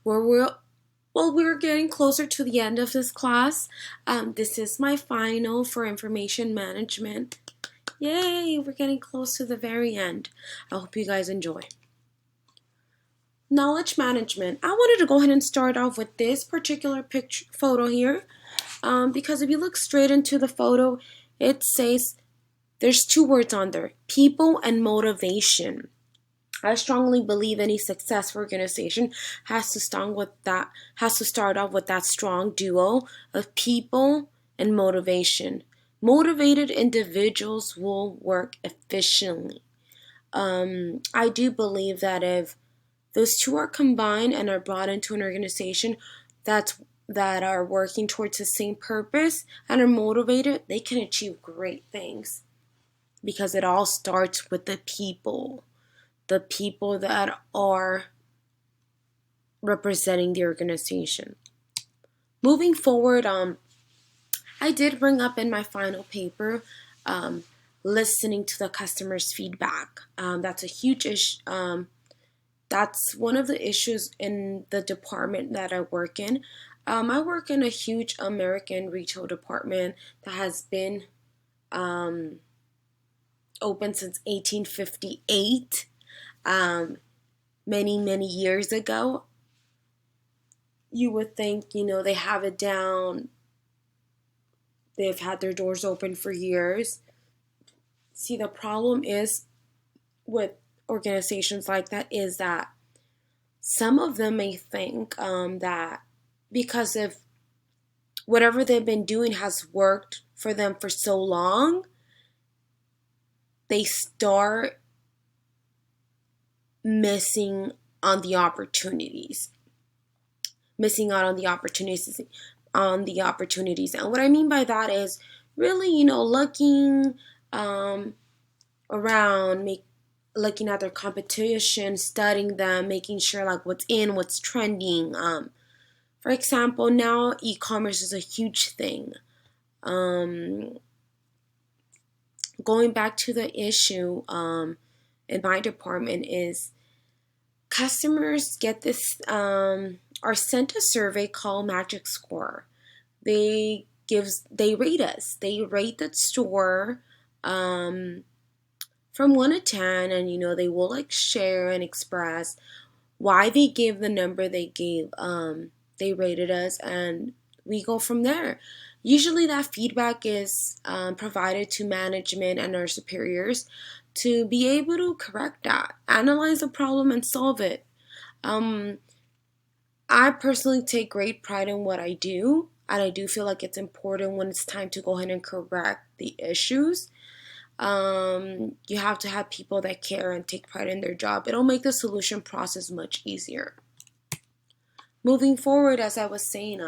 where we're getting closer to the end of this class. This is my final for information management. Yay, we're getting close to the very end. I hope you guys enjoy. Knowledge management. I wanted to go ahead and start off with this particular photo here, because if you look straight into the photo, it says there's two words on there: people and motivation. I strongly believe any successful organization has to start off with that strong duo of people and motivation. Motivated individuals will work efficiently. I do believe that if those two are combined and are brought into an organization that are working towards the same purpose and are motivated, they can achieve great things, because it all starts with the people that are representing the organization. Moving forward, I did bring up in my final paper, listening to the customer's feedback. That's a huge issue. That's one of the issues in the department that I work in. I work in a huge American retail department that has been open since 1858. Many years ago. You would think, they have it down. They've had their doors open for years. See, the problem is with organizations like that is that some of them may think that because of whatever they've been doing has worked for them for so long, they start missing on the opportunities. Missing out on the opportunities. And what I mean by that is really, looking around, looking at their competition, studying them, making sure like what's in, what's trending. For example, now e-commerce is a huge thing. Going back to the issue in my department is customers get this are sent a survey called Magic Score. They rate us. They rate the store from 1 to 10, and they will like share and express why they gave the number they gave. They rated us, and we go from there. Usually that feedback is provided to management and our superiors to be able to correct that, analyze the problem, and solve it. I personally take great pride in what I do, and I do feel like it's important when it's time to go ahead and correct the issues. You have to have people that care and take pride in their job. It'll make the solution process much easier. Moving forward, as I was saying,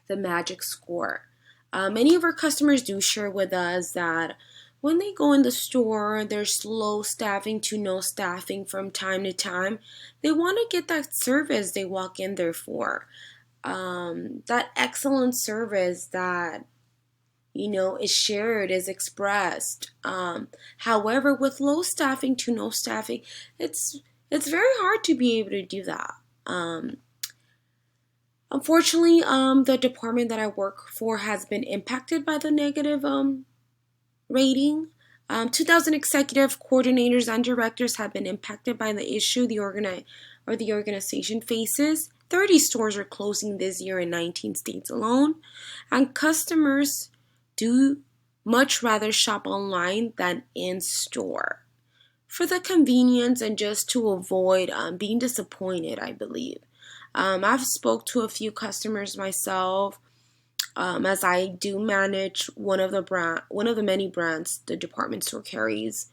the Magic Score. Many of our customers do share with us that when they go in the store, there's low staffing to no staffing from time to time. They want to get that service they walk in there for. That excellent service that is shared, is expressed. However, with low staffing to no staffing, it's very hard to be able to do that. Unfortunately, the department that I work for has been impacted by the negative rating. 2,000 executive coordinators and directors have been impacted by the issue the organization faces. 30 stores are closing this year in 19 states alone, and customers do much rather shop online than in store for the convenience and just to avoid being disappointed, I believe. I've spoke to a few customers myself, as I do manage one of the many brands the department store carries.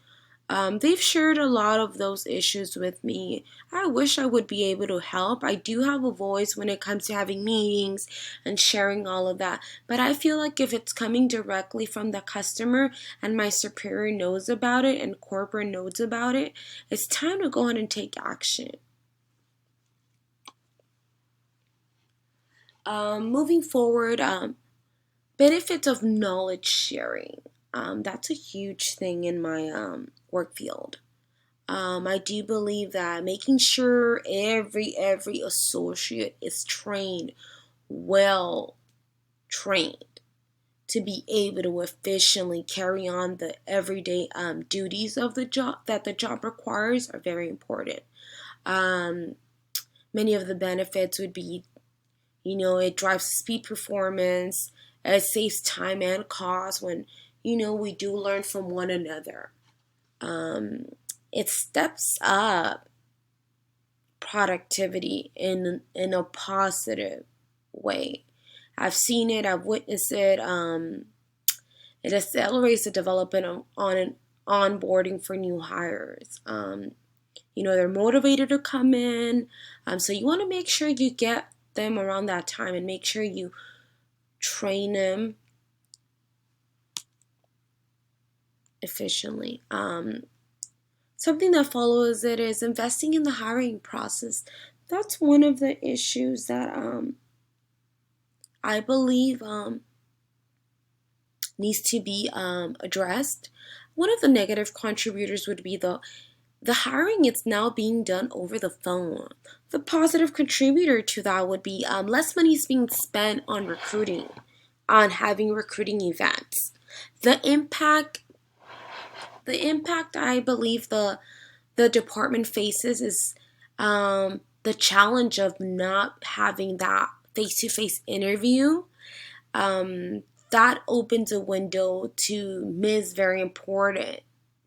They've shared a lot of those issues with me. I wish I would be able to help. I do have a voice when it comes to having meetings and sharing all of that. But I feel like if it's coming directly from the customer and my superior knows about it and corporate knows about it, it's time to go ahead and take action. Moving forward, benefits of knowledge sharing. That's a huge thing in my work field. I do believe that making sure every associate is well trained to be able to efficiently carry on the everyday duties of the job that the job requires are very important. Um, Many of the benefits would be, it drives speed performance, it saves time and cost when, we do learn from one another. Um, it steps up productivity in a positive way. I've seen it, I've witnessed it. It accelerates the development on an onboarding for new hires. They're motivated to come in. So you want to make sure you get them around that time and make sure you train them efficiently. Something that follows it is investing in the hiring process. That's one of the issues that I believe needs to be addressed. One of the negative contributors would be the hiring is now being done over the phone. The positive contributor to that would be less money is being spent on recruiting, on having recruiting events. The impact, I believe the department faces is the challenge of not having that face-to-face interview. That opens a window to miss very important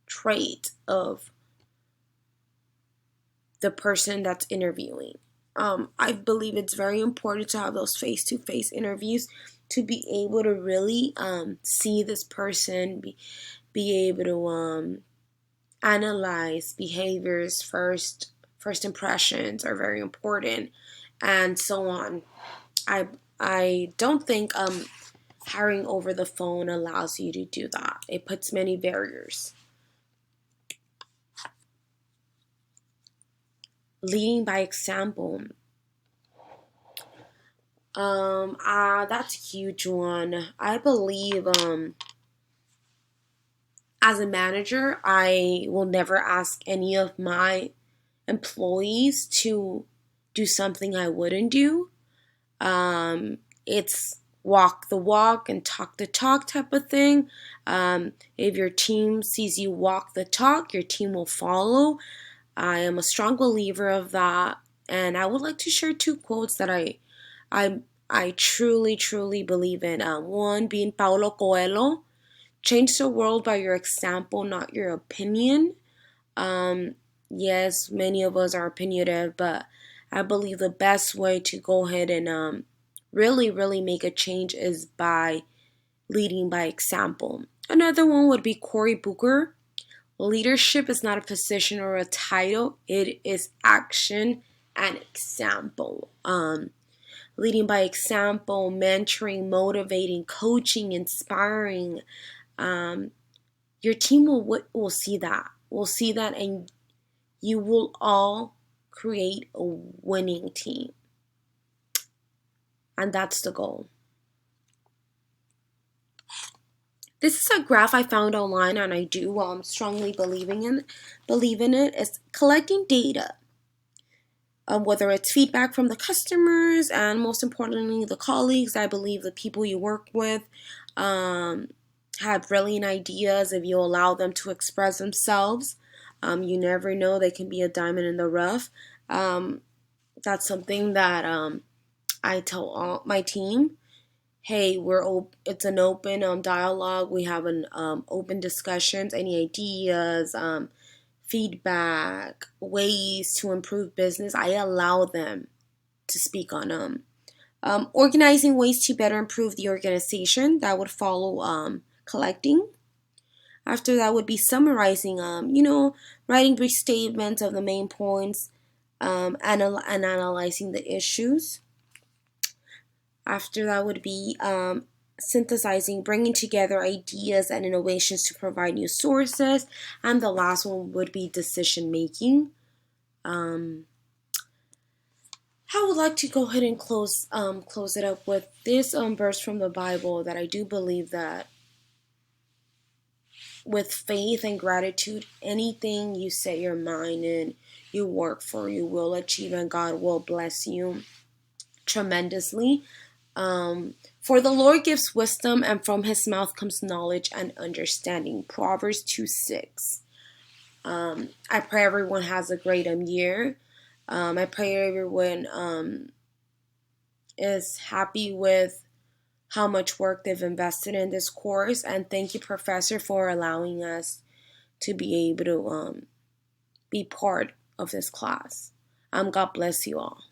trait of the person that's interviewing. I believe it's very important to have those face-to-face interviews to be able to really see this person, be able to analyze behaviors first. First impressions are very important, and so on. I don't think hiring over the phone allows you to do that. It puts many barriers. Leading by example. That's a huge one. I believe as a manager, I will never ask any of my employees to do something I wouldn't do. It's walk the walk and talk the talk type of thing. If your team sees you walk the talk, your team will follow. I am a strong believer of that, and I would like to share two quotes that I, I truly believe in. One being Paulo Coelho, change the world by your example, not your opinion. Um, yes, many of us are opinionative, but I believe the best way to go ahead and really make a change is by leading by example. Another one would be Cory Booker. Leadership is not a position or a title, it is action and example. Leading by example, mentoring, motivating, coaching, inspiring. Your team will see that. Will see that, and you will all create a winning team. And that's the goal. This is a graph I found online, and I do strongly believe in it. Is collecting data, whether it's feedback from the customers and most importantly the colleagues. I believe the people you work with have brilliant ideas if you allow them to express themselves. You never know, they can be a diamond in the rough. That's something that I tell all my team. Hey, it's an open dialogue. We have an open discussions. Any ideas, feedback, ways to improve business, I allow them to speak on them. Organizing ways to better improve the organization, that would follow collecting. After that would be summarizing, writing brief statements of the main points, and analyzing the issues. After that would be synthesizing, bringing together ideas and innovations to provide new sources. And the last one would be decision making. I would like to go ahead and close it up with this verse from the Bible that I do believe that with faith and gratitude, anything you set your mind in, you work for, you will achieve, and God will bless you tremendously. For the Lord gives wisdom, and from his mouth comes knowledge and understanding. Proverbs 2:6. I pray everyone has a great year. I pray everyone is happy with how much work they've invested in this course. And thank you, Professor, for allowing us to be able to be part of this class. God bless you all.